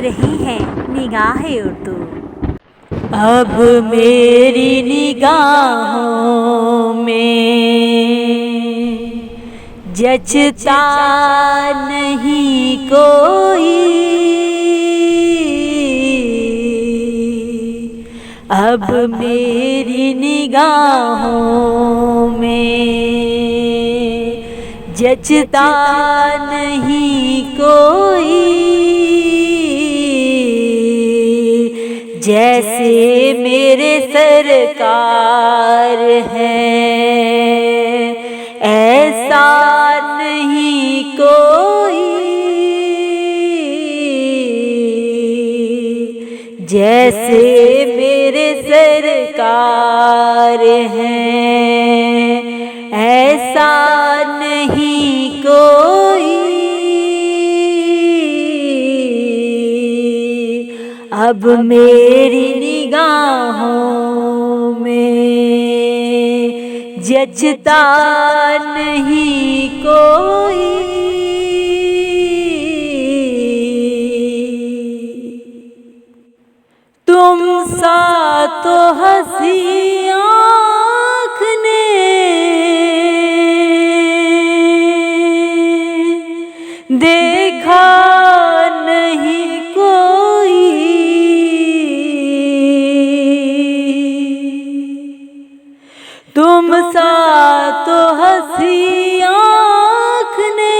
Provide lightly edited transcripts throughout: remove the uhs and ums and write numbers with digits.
रही हैं निगाहे उर्दू। अब मेरी निगाहों में जचता नहीं कोई, अब मेरी निगाहों में जचता नहीं कोई, जैसे मेरे सरकार हैं ऐसा नहीं कोई, जैसे मेरे सरकार हैं ऐसा नहीं कोई। अब मेरी निगाहों में जचता नहीं कोई, तुम सा तो हंसी आँख ने देखा नहीं कोई, तुम सा तो हंसी आँख ने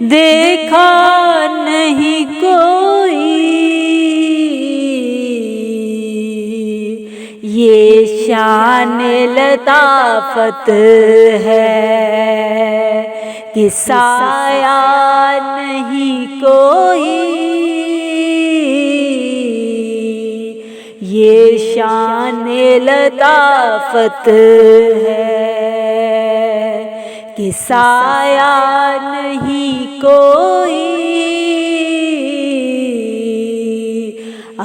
देखा नहीं कोई, ये शान लताफत है कि साया नहीं कोई, ये शान लताफत है कि साया नहीं कोई।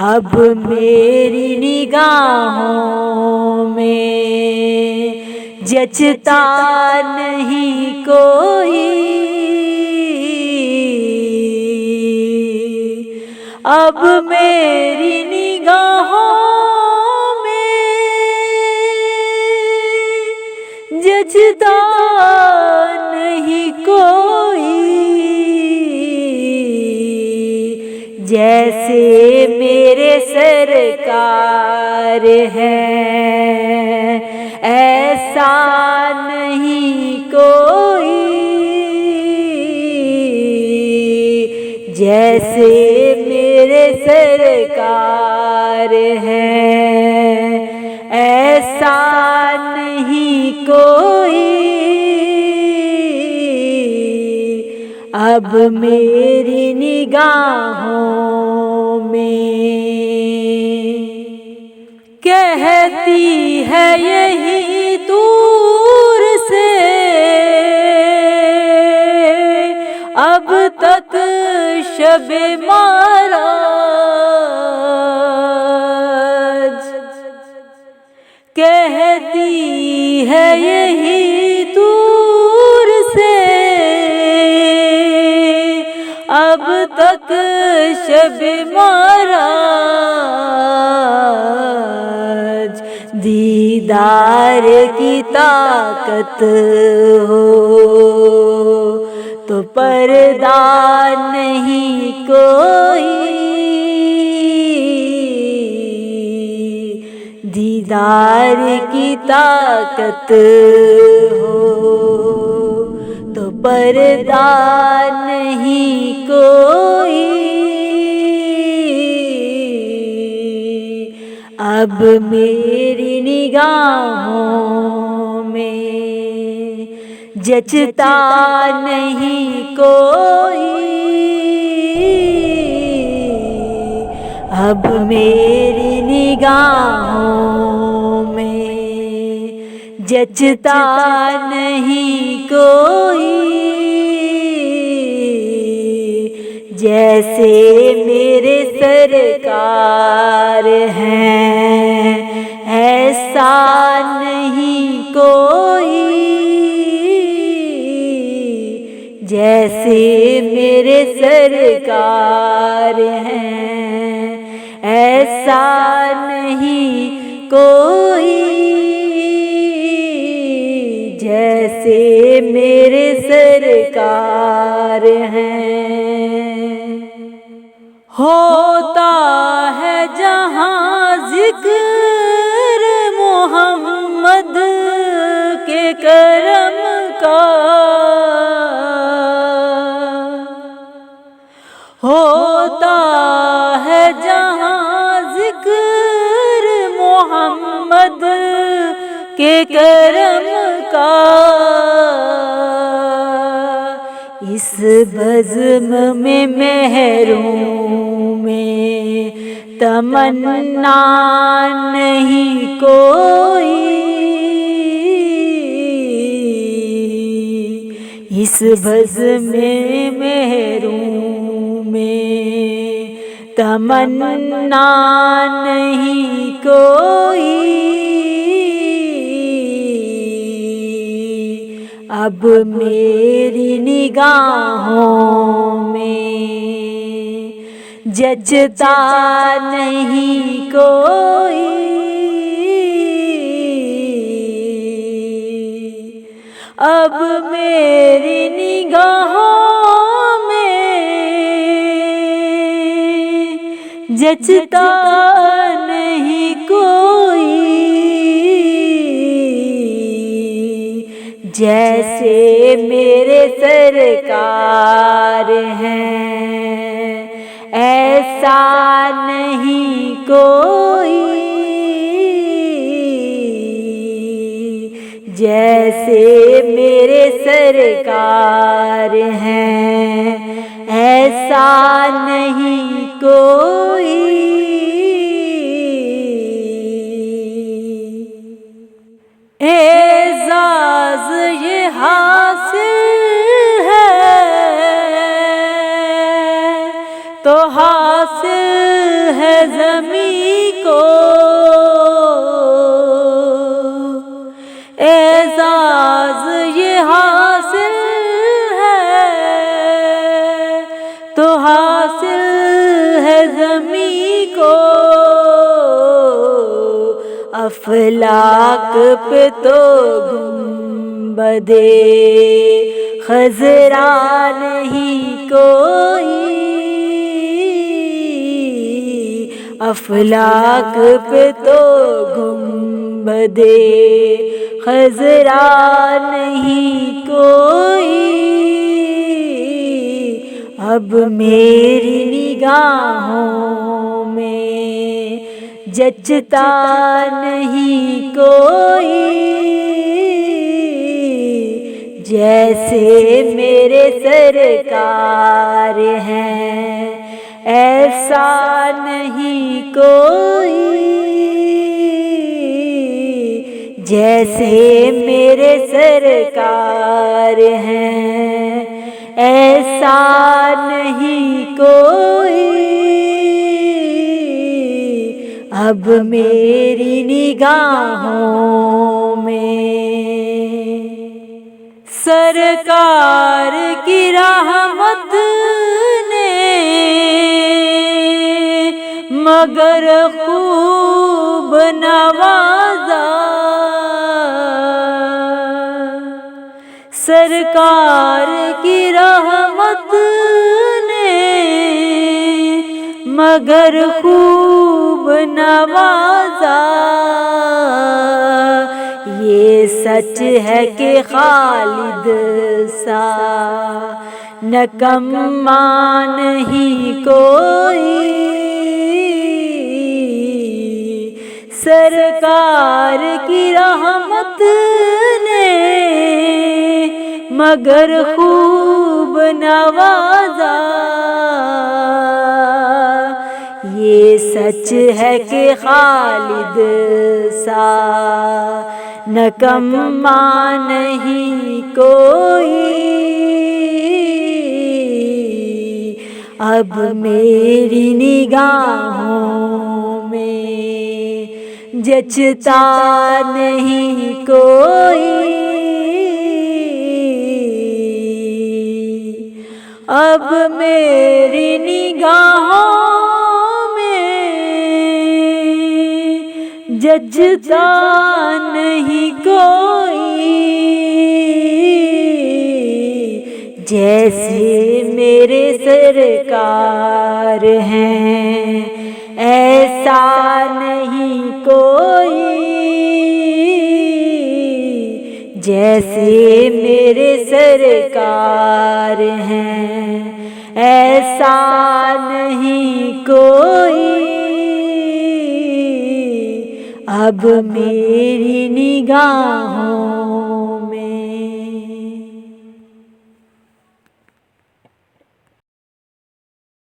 अब मेरी निगाहों में जचता नहीं कोई, अब मेरी निगाहों में जचता नहीं कोई, जैसे मेरे सरकार हैं ऐसा नहीं कोई, जैसे मेरे सरकार हैं ऐसा नहीं कोई। अब मेरी निगाहों में कहती है यही दूर से अब तक शबे माराज, कहती है यही दूर से अब तक शबे माराज, दीदार की ताकत हो तो पर्दा नहीं कोई, दीदार की ताकत हो तो पर्दा नहीं कोई। अब मेरी निगाहों में जचता नहीं कोई, अब मेरी निगाहों में जचता नहीं कोई, जैसे मेरे सरकार हैं ऐसा नहीं कोई, जैसे मेरे सरकार हैं, ऐसा नहीं कोई। जैसे मेरे सरकार हैं। होता है जहाँ जिक्र मोहम्मद के करम का, होता है जहाँ जिक्र मोहम्मद के करम का। इस बज़्म में महरूम में तमन्ना नहीं कोई। इस बज़्म में महरूम में तमन्ना नहीं कोई। अब मेरी निगाहों में जचता नहीं कोई। अब मेरी निगाहों में जचता नहीं कोई। जैसे मेरे सरकार हैं, ऐसा नहीं कोई। जैसे मेरे सरकार हैं, ऐसा नहीं कोई। एजाज़ ये हासिल है तो हासिल है ज़मीं को। एजाज़ ये हासिल है तो हासिल है ज़मीं को। अफलाक पे तो गुंबदे खज़रा नहीं कोई। अफलाक पे तो गुंबदे खज़रा नहीं कोई। अब मेरी निगाहों में जचता नहीं कोई। जैसे मेरे सरकार हैं, ऐसा नहीं कोई। जैसे मेरे सरकार हैं, ऐसा नहीं कोई। अब मेरी निगाहों में सरकार की रहमत ने मगर खूब नवाजा। सरकार की रहमत ने मगर खूब नवाजा। ये सच है कि खालिद सा नकम्मा नहीं कोई। सरकार की रहमत ने मगर खूब नवाजा। ये सच है कि खालिद सा नकम्मा नहीं कोई। अब मेरी निगाहों में जचता नहीं कोई। अब मेरी निगाहों में जचता नहीं कोई, जैसे मेरे सरकार हैं ऐसा नहीं कोई, जैसे मेरे सरकार हैं ऐसा नहीं कोई, अब मेरी निगाहों